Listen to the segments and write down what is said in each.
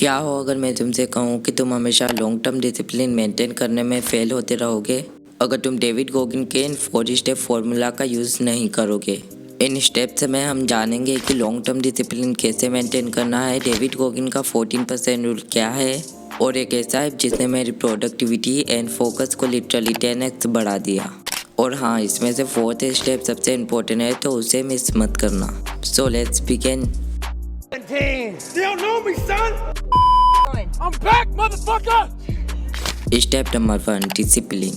क्या हो अगर मैं तुमसे कहूँ कि तुम हमेशा लॉन्ग टर्म डिसिप्लिन मेंटेन करने में फेल होते रहोगे अगर तुम डेविड गोगिन के इन 4 स्टेप फॉर्मूला का यूज़ नहीं करोगे। इन स्टेप्स में हम जानेंगे कि लॉन्ग टर्म डिसिप्लिन कैसे मेंटेन करना है, डेविड गोगिन का 14% रूल क्या है और एक ऐसा है जिसने मेरी प्रोडक्टिविटी एंड फोकस को लिटरली 10x बढ़ा दिया। और हाँ, इसमें से 4th स्टेप सबसे इम्पोर्टेंट है तो उसे मिस मत करना। So let's begin. Still know me, son? I'm back, motherfucker! Step number 1, discipline.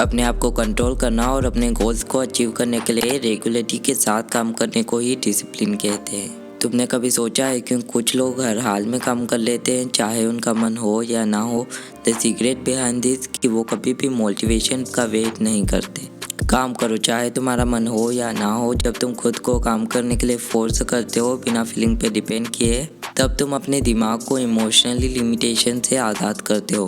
अपने आप को कंट्रोल करना और अपने गोल्स को अचीव करने के लिए रेगुलरिटी के साथ काम करने को ही डिसिप्लिन कहते हैं। तुमने कभी सोचा है कि कुछ लोग हर हाल में काम कर लेते हैं, चाहे उनका मन हो या ना हो। द सीक्रेट बिहाइंड दिस कि वो कभी भी मोटिवेशन का वेट नहीं करते। काम करो चाहे तुम्हारा मन हो या ना हो। जब तुम खुद को काम करने के लिए फोर्स करते हो बिना फीलिंग पे डिपेंड किए, तब तुम अपने दिमाग को इमोशनली लिमिटेशन से आज़ाद करते हो।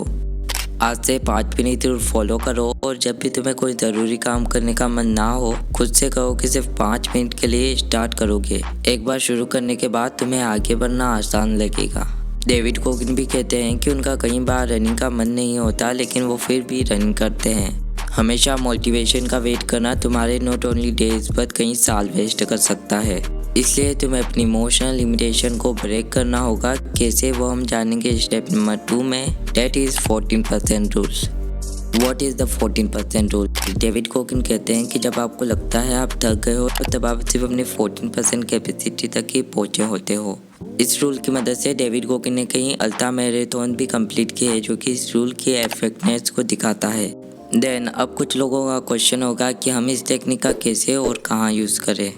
आज से 5 मिनट रूल फॉलो करो और जब भी तुम्हें कोई ज़रूरी काम करने का मन ना हो, खुद से कहो कि सिर्फ 5 मिनट के लिए स्टार्ट करोगे। एक बार शुरू करने के बाद तुम्हें आगे बढ़ना आसान लगेगा। डेविड गोगिन भी कहते हैं कि उनका कई बार रनिंग का मन नहीं होता, लेकिन वो फिर भी रनिंग करते हैं। हमेशा मोटिवेशन का वेट करना तुम्हारे नॉट ओनली डेज बट कई साल वेस्ट कर सकता है। इसलिए तुम्हें अपनी इमोशनल लिमिटेशन को ब्रेक करना होगा। कैसे, वो हम जानेंगे स्टेप नंबर 2 में, that is 14% rules. What is the 14% rule? David Goggin कहते हैं कि जब आपको लगता है आप थक गए हो, तब आप सिर्फ अपने 14% कैपेसिटी तक ही पहुँचे होते हो। इस रूल की मदद से डेविड गोगिन ने कई अल्ट्रा मैराथन भी कंप्लीट किए हैं, जो कि इस रूल की इफेक्टिवनेस को दिखाता है। देन अब कुछ लोगों का क्वेश्चन होगा कि हम इस टेक्निक का कैसे और कहाँ यूज़ करें।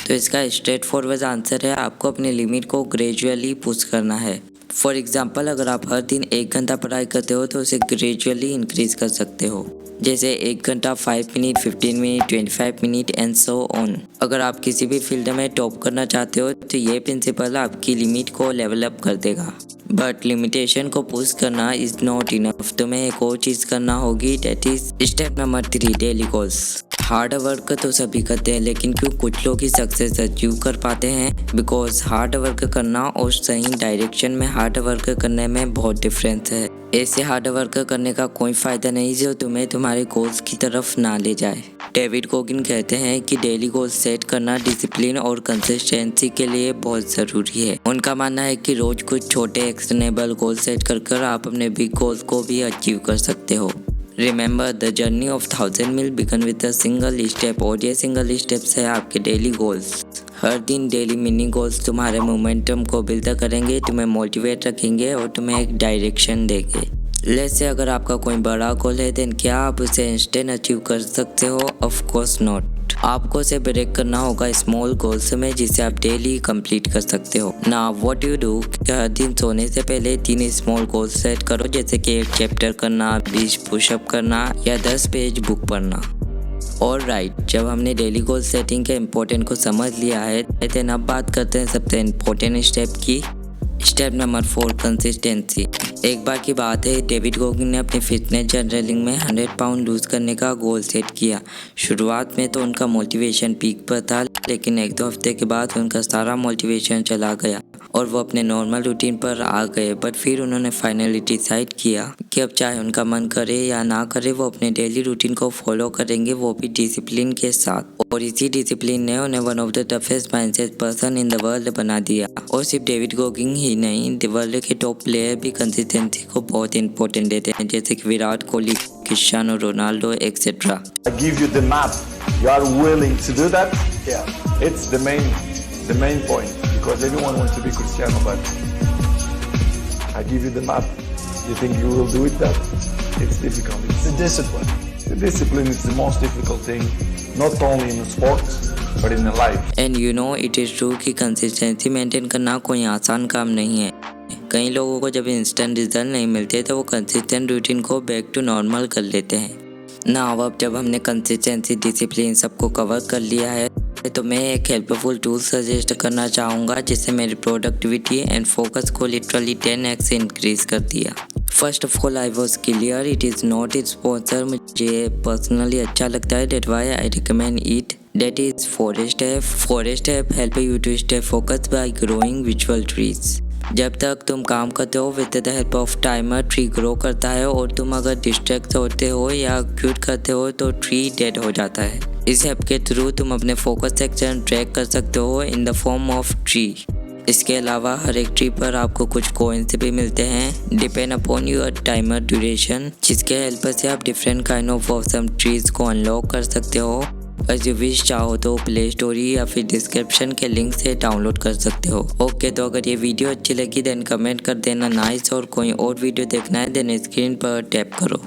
तो इसका स्ट्रेट फॉरवर्ड आंसर है, आपको अपने लिमिट को ग्रेजुअली पुश करना है। फॉर एग्जांपल, अगर आप हर दिन 1 घंटा पढ़ाई करते हो तो उसे ग्रेजुअली इंक्रीज कर सकते हो, जैसे 1 घंटा 5 minute, 15 minute, 25 minute and so on. अगर आप किसी भी फील्ड में टॉप करना चाहते हो तो ये प्रिंसिपल आपकी लिमिट को लेवल अप कर देगा। बट लिमिटेशन को पुश करना इज नॉट इनफ। तुम्हें एक और चीज़ करना होगी, that is step number 3, daily goals. Hard work तो सभी करते हैं, लेकिन क्यों कुछ लोग ही सक्सेस अचीव कर पाते हैं? बिकॉज हार्ड वर्क करना और सही डायरेक्शन में हार्ड वर्क करने में बहुत डिफरेंस है। ऐसे हार्ड वर्क करने का कोई फ़ायदा नहीं जो तुम्हें तुम्हारे गोल्स की तरफ ना ले जाए। डेविड गोगिन कहते हैं कि डेली गोल्स सेट करना डिसिप्लिन और कंसिस्टेंसी के लिए बहुत ज़रूरी है। उनका मानना है कि रोज़ कुछ छोटे एक्शनेबल गोल सेट कर आप अपने बिग गोल्स को भी अचीव कर सकते हो। Remember, the journey of 1000 mile begin with a single step. और ये सिंगल स्टेप्स है आपके डेली गोल्स। हर दिन डेली मिनी गोल्स तुम्हारे मोमेंटम को बिल्ड करेंगे, तुम्हें मोटिवेट रखेंगे और तुम्हें एक डायरेक्शन देंगे। लेट्स से अगर आपका कोई बड़ा गोल है, देन क्या आप उसे इंस्टेंट अचीव कर सकते हो? Of course not. आपको उसे ब्रेक करना होगा स्मॉल गोल्स में, जिसे आप डेली कंप्लीट कर सकते हो। नाउ व्हाट यू डू, हर दिन सोने से पहले 3 स्मॉल गोल्स सेट करो, जैसे कि 1 चैप्टर करना, 20 पुशअप करना या 10 पेज बुक पढ़ना। और राइट, जब हमने डेली गोल सेटिंग के इम्पोर्टेंट को समझ लिया है, देन अब बात करते हैं सबसे इम्पोर्टेंट स्टेप की। Step number 4, consistency. एक बार की बात है, डेविड गोगिन ने अपनी फिटनेस जर्नलिंग में 100 पाउंड लूज करने का गोल सेट किया। शुरुआत में तो उनका मोटिवेशन पीक पर था, लेकिन 1-2 हफ्ते के बाद उनका सारा मोटिवेशन चला गया और वो अपने नॉर्मल रूटीन पर आ गए। बट फिर उन्होंने फाइनली डिसाइड किया कि अब चाहे उनका मन करे या ना करे, वो अपने डेली रूटीन को फॉलो करेंगे, वो भी डिसिप्लिन के साथ। और इसी डिसिप्लिन ने उन्हें one of the toughest mindset person in the world बना दिया। और सिर्फ डेविड गोगिन ही नहीं, वर्ल्ड के टॉप प्लेयर भी कंसिस्टेंसी को बहुत इंपॉर्टेंट देते हैं, जैसे कि Virat Kohli, Cristiano Ronaldo etcetera. I give you the map. You are willing to do that? Yeah. It's the main point, because everyone wants to be Cristiano, but I give you the map. You think you will do it? That it's difficult. It's the discipline. The discipline is the most difficult thing, not only in sports but in life. And you know it is true कि consistency maintain करना कोई आसान काम नहीं है। कई लोगों को जब इंस्टेंट रिजल्ट नहीं मिलते तो वो कंसिस्टेंट रूटीन को बैक टू नॉर्मल कर लेते हैं ना। अब जब हमने कंसिस्टेंसी, डिसिप्लिन सबको कवर कर लिया है, तो मैं एक हेल्पफुल टूल सजेस्ट करना चाहूँगा जिससे मेरी प्रोडक्टिविटी एंड फोकस को लिटरली 10x इंक्रीज कर दिया। First of all, I was clear, it is not it sponsor. मुझे पर्सनली अच्छा लगता है, that why I recommend it. That is forest app. Forest app help you to stay focused by growing visual trees. जब तक तुम काम करते हो with the help off timer tree grow करता है और तुम अगर डिस्ट्रैक्ट होते हो या क्यूट करते हो तो ट्री डेड हो जाता है। इस ऐप के थ्रू तुम अपने फोकस सेक्शन ट्रैक कर सकते हो in the form of tree. इसके अलावा हर एक ट्री पर आपको कुछ कॉइन्स भी मिलते हैं depend upon your timer duration, जिसके हेल्प से आप different kind of awesome trees को अनलॉक कर सकते हो। एज यू विश चाहो तो प्ले स्टोरी या फिर डिस्क्रिप्शन के लिंक से डाउनलोड कर सकते हो। ओके, तो अगर ये वीडियो अच्छी लगी देन कमेंट कर देना नाइस, और कोई और वीडियो देखना है देन स्क्रीन पर टैप करो।